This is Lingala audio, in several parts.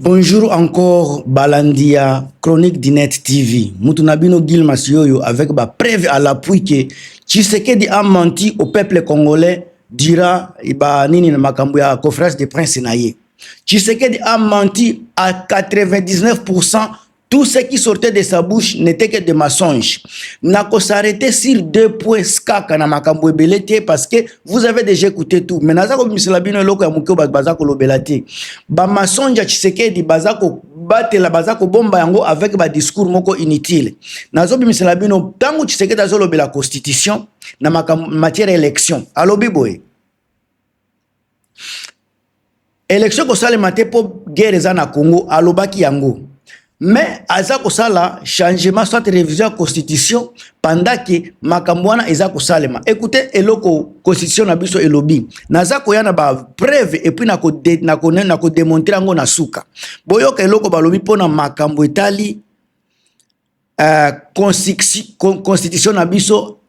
Bonjour encore, Balandia, Chronique d'Inet TV. Moutounabino Gilma Sioyo avec ma preuve à l'appui que Tshisekedi a menti au peuple congolais, dira Nini Makambuya, conférence des princes Naye. Tshisekedi a menti à 99%. Tout ce qui sortait de sa bouche n'était que des mensonges. Nako s'arrêter sur 2 points skaka na makambo belete parce que vous avez déjà écouté tout. Mais nazako miselabino loko ya mukyo bazako lobelate. Ba mensonge Tshisekedi bazako batela bazako bomba yango avec ba discours moko inutile. Nazo miselabino tangu Tshisekedi azo lobela constitution na matière élection. Alobi boy. Élection ko sale maté po guerre za na Congo alobaki yango. Mais aza kosala changement soit révision à constitution pendant que makambwana eza kosalema. Écoutez eloko constitution na biso elobi. Naza koyana ba preuve et puis nako démontrer ngo na suka. Boyoka eloko balobi pona makambo etali constitution na biso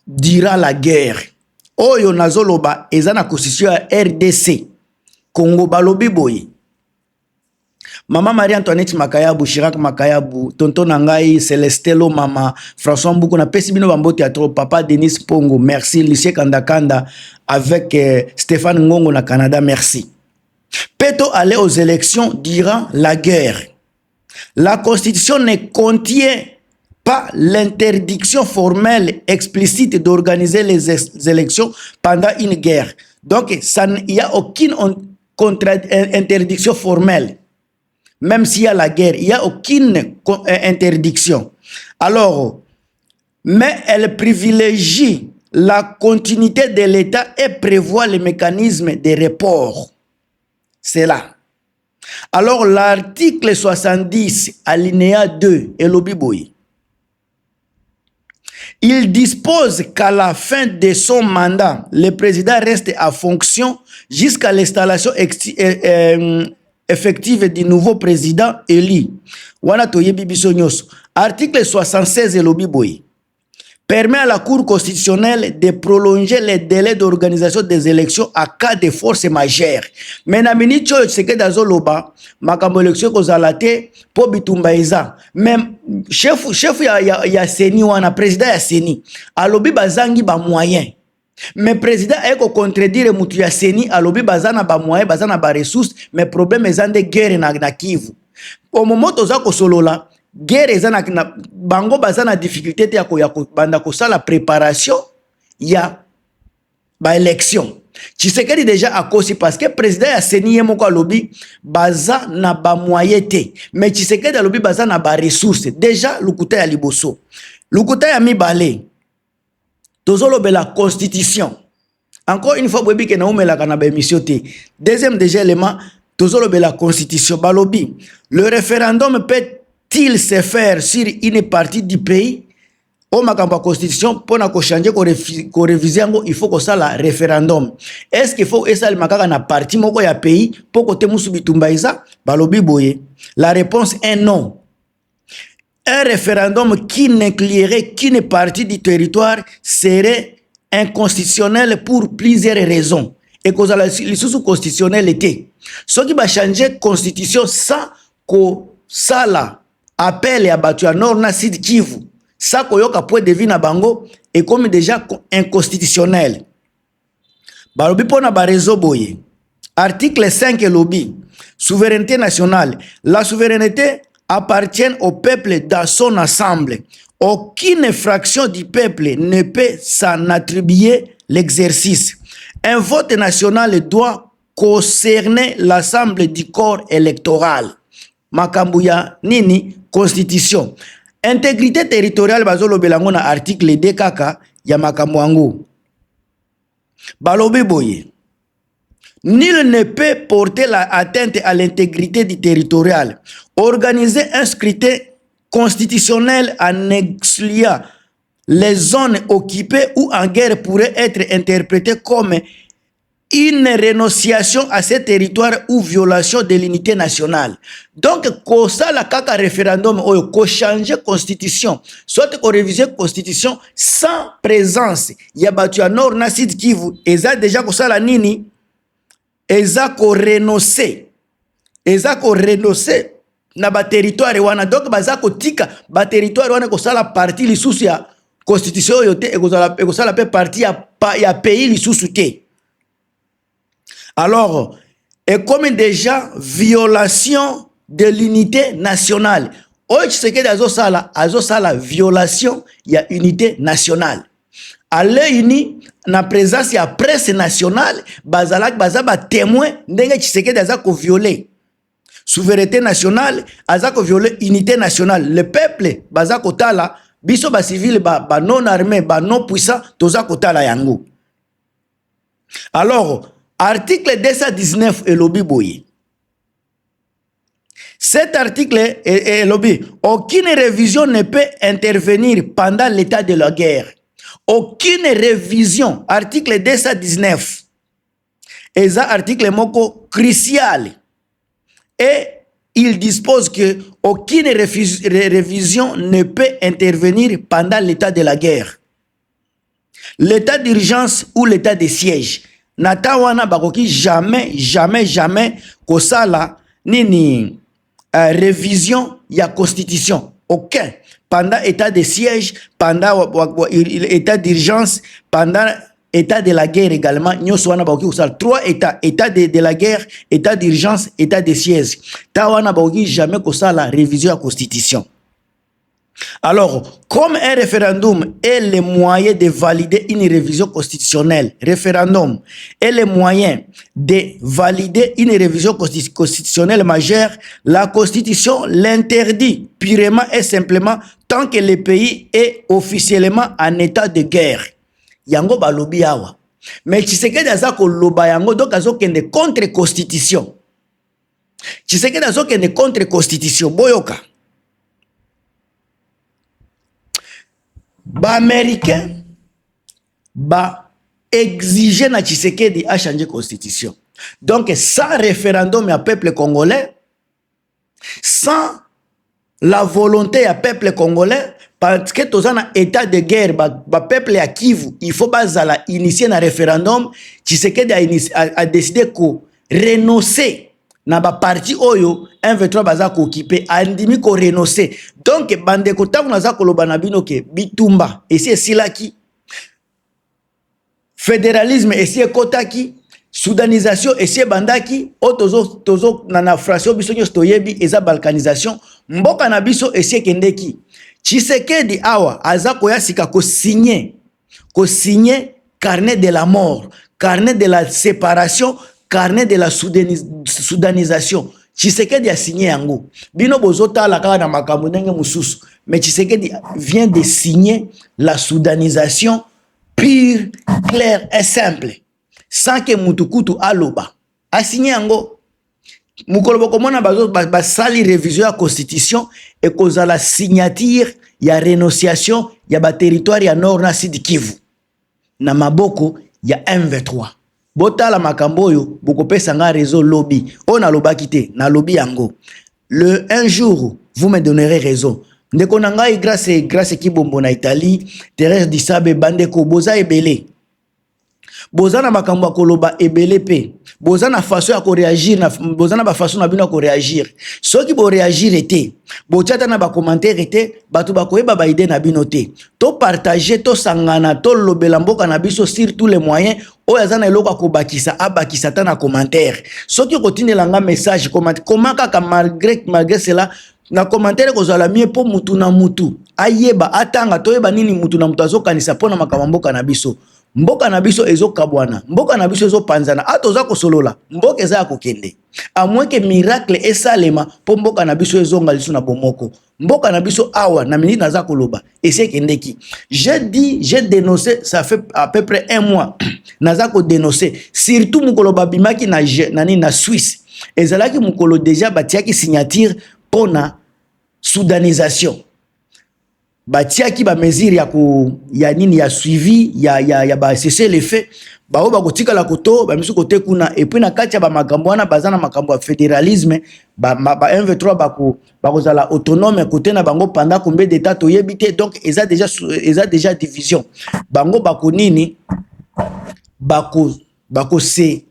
dira la guerre. Oyo nazoloba eza na constitution ya RDC. Congo balobi boye. Maman Marie-Antoinette Makayabu, Chirac Makayabu, Tonton Nangai, Celestelo, Mama, François Mboukou, na Pesibino Bambo Théâtre, Papa Denis Pongo, merci, Lucien Kandakanda, avec Stéphane Ngongo na Canada, merci. Peto aller aux élections durant la guerre. La Constitution ne contient pas l'interdiction formelle explicite d'organiser les élections pendant une guerre. Donc, il n'y a aucune interdiction formelle. Même s'il y a la guerre, il n'y a aucune interdiction. Alors, mais elle privilégie la continuité de l'État et prévoit les mécanismes de report. C'est là. Alors, l'article 70, alinéa 2, Elobiboy, il dispose qu'à la fin de son mandat, le président reste en fonction jusqu'à l'installation effective du nouveau président élu. Article 76 Elobiboy permet à la Cour constitutionnelle de prolonger les délais d'organisation des élections à cas de force majeure. Mais na minicho seke dazoloba makambo élection kozalate po bitumba eza. Même chef ya Seni wana président ya Seni alobi bazangi ba moyen. Mais président eko contredire mutu ya Seni alobi bazana ba moyen bazana ba ressources mais problème ezande guerre na Kivu. Au moment toza ko solola guerre ezana bango bazana difficulté te ya banda ko sala préparation ya ba élection. Tshisekedi déjà a kosi parce que président ya Seni yemoko alobi baza na ba moyen te mais Tshisekedi alobi baza na ba ressources déjà lukuta ya liboso lukuta ya mibale tozolo la constitution. Encore une fois, que na umela kana ba émission te. Deuxième déjà élément, tozolo la constitution. Balobi, le référendum peut-il se faire sur une partie du pays? Au makambo constitution pour na ko changer ko réviser ngo il faut que ça la référendum. Est-ce qu'il faut esa le makaka na partie moko ya pays pour côté musu bitumba isa? Balobi boye. La réponse est non. Un référendum qui n'inclurait qu'une partie du territoire serait inconstitutionnel pour plusieurs raisons. Et que la constitutionnel était. Ce qui va changer la constitution sans que ça là appelle à battu à Nord na Sud Kivu. Ça koyoka point de vue na bango est comme déjà inconstitutionnel. Balobi pona ba réseau boye. Article 5 lobby. Souveraineté nationale. La souveraineté appartiennent au peuple dans son ensemble. Aucune fraction du peuple ne peut s'en attribuer l'exercice. Un vote national doit concerner l'ensemble du corps électoral. Makambuya nini constitution. Intégrité territoriale bazolo belango na article 2 kaka ya makamwango. Balobi boye. Nul ne peut porter atteinte à l'intégrité du territorial. Organiser un scrutin constitutionnel en excluant les zones occupées ou en guerre pourrait être interprété comme une renonciation à ce territoire ou violation de l'unité nationale. Donc, ko sala kaka référendum oyo ko changer constitution, soit ko réviser constitution sans présence ya batu ya Nord na Sud Kivu, eza déjà ko sala nini? Eza ko renoncer eza ko renoncer na ba territoire wana, donc baza ko tika ba territoire wana ko sala partie lisusu ya constitution yote ekozala pe partie ya pays lisusu te. Alors, et comme déjà violation de l'unité nationale. Oyo Tshisekedi azosala violation ya unité nationale. Aleini na présence ya presse nationale bazalaki baza ba témoin ndenge Tshisekedi azako violer souveraineté nationale, azako violer unité nationale. Le peuple bazako tala biso ba civil ba non armé ba non puissant tozako tala yango. Alors, article 219 elobi boye. Cet article est lobby. Aucune révision ne peut intervenir pendant l'état de la guerre. Aucune révision. Article 219. Et ça, article moko crucial. Et il dispose que aucune révision ne peut intervenir pendant l'état de la guerre. L'état d'urgence ou l'état de siège. Natawana bakoki jamais kosala nini révision ya constitution. Aucun. Pendant état de siège, pendant état d'urgence, pendant état de la guerre également. Nyoswana bakoki kosala 3 états. État de la guerre, état d'urgence, état de siège. Tawana bakoki jamais kosala révision ya constitution. Alors, comme un référendum est le moyen de valider une révision constitutionnelle, référendum est le moyen de valider une révision constitutionnelle majeure, la Constitution l'interdit purement et simplement tant que le pays est officiellement en état de guerre. Yango balobi awa. Mais Tshisekedi azako loba yango donc azokende contre constitution. Tshisekedi azokende contre constitution. Boyoka. Ba américain ba exiger na Tshisekedi a changer constitution. Donc sans référendum ya peuple congolais, sans la volonté ya peuple congolais, parce que tous en état de guerre ba peuple ya Kivu, il faut bazala initier un référendum. Tshisekedi a décidé ko renoncer na ba parti oyo M23 baza ko occuper andimi ko renoncer. Donc bande ko tango naza ko loba na bino ke bitumba esi silaki fédéralisme esi kotaki soudanisation esi bandaki o tozo na fraction biso nyo stoyebi eza balkanisation mboka na biso esi kendeki. Tshisekedi awa aza ko yasika ko signer carnet de la mort, carnet de la séparation, carnet de la soudanisation. Tshisekedi a signé yango. Bino bozota la kaka na makambo ndenge mususu. Mais Tshisekedi vient de signer la soudanisation pure, claire et simple. Sans que mutukutu aloba. A signé yango. Mukolo bokomona ba sali révision ya constitution et koza la signature ya renonciation ya ba territoire ya nord na sud Kivu. Na maboko ya M23. Botala makambo yo bokopesa nga réseau lobby. On a lobaki te na lobby yango. Un jour vous me donnerez raison. Ndeko nanga grâce Kibombo na Italie, Thérèse Disabe bandeko boza ebele. Boza na makambo koloba ebele pe. Boza na façon ya ko réagir na boza na ba façon na bino ko réagir. Soki bo réagir été, bo tchata na ba commentaire été, batu ba koyeba ba idée na bino te. To partager to sangana to lobela mboka na biso sur tous les moyens. Oya zana eloko ko bakisa abakisa ta na commentaire. Soki ko tindela nga message comment kaka malgré cela na commentaire ko zala mieux po mutu na mutu. Ayeba atanga to yeba nini mutu na mutu azokanisa pona makambo mboka na biso. Mboka na biso ezo kabwana, mboka na biso ezo panzana, atoza ko solola, mboka eza ko kende. A moins que miracle esalema po mboka na biso ezo ngalisu na bomoko. Mboka na biso awa na minute naza koloba, ese kendeki. J'ai dénoncé, ça fait à peu près 1 mois. Naza ko dénoncer, surtout mukolo babimaki na Suisse. Ezalaki mukolo déjà batiaki signature pona soudanisation. Batiaki ba mesure ya nini ya suivi ya ba cesser les faits ba oba kotika la koto ba misu kote kuna et puis na kati ya ba makambo wana bazana makambo ya fédéralisme ba M23 ba kozala autonome côté na bango pendant combien d'état to yebité donc eza déjà division bango bako nini bako se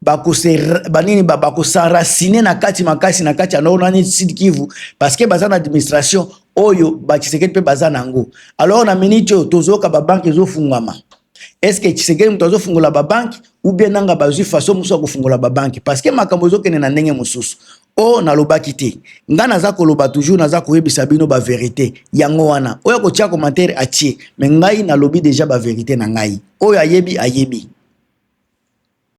bakosarasine na kati makasi na kati ya nord nani Sud Kivu parce que baza na administration oyo ba Tshisekedi pe baza nango. Alors na minute tozoka ba banque ezofungwama. Est-ce que Tshisekedi muto azofungola ba banque ou bien nanga bazwi façon muso kofungola ba banque parce que makambo ezokene na ndenge mususu. O na lobaki te. Nga naza koloba toujours naza koyebisa bino ba vérité yango wana. Oyo ko tia commentaire atie mais ngai na lobi déjà ba vérité na ngai. Oyo ayebi ayebi.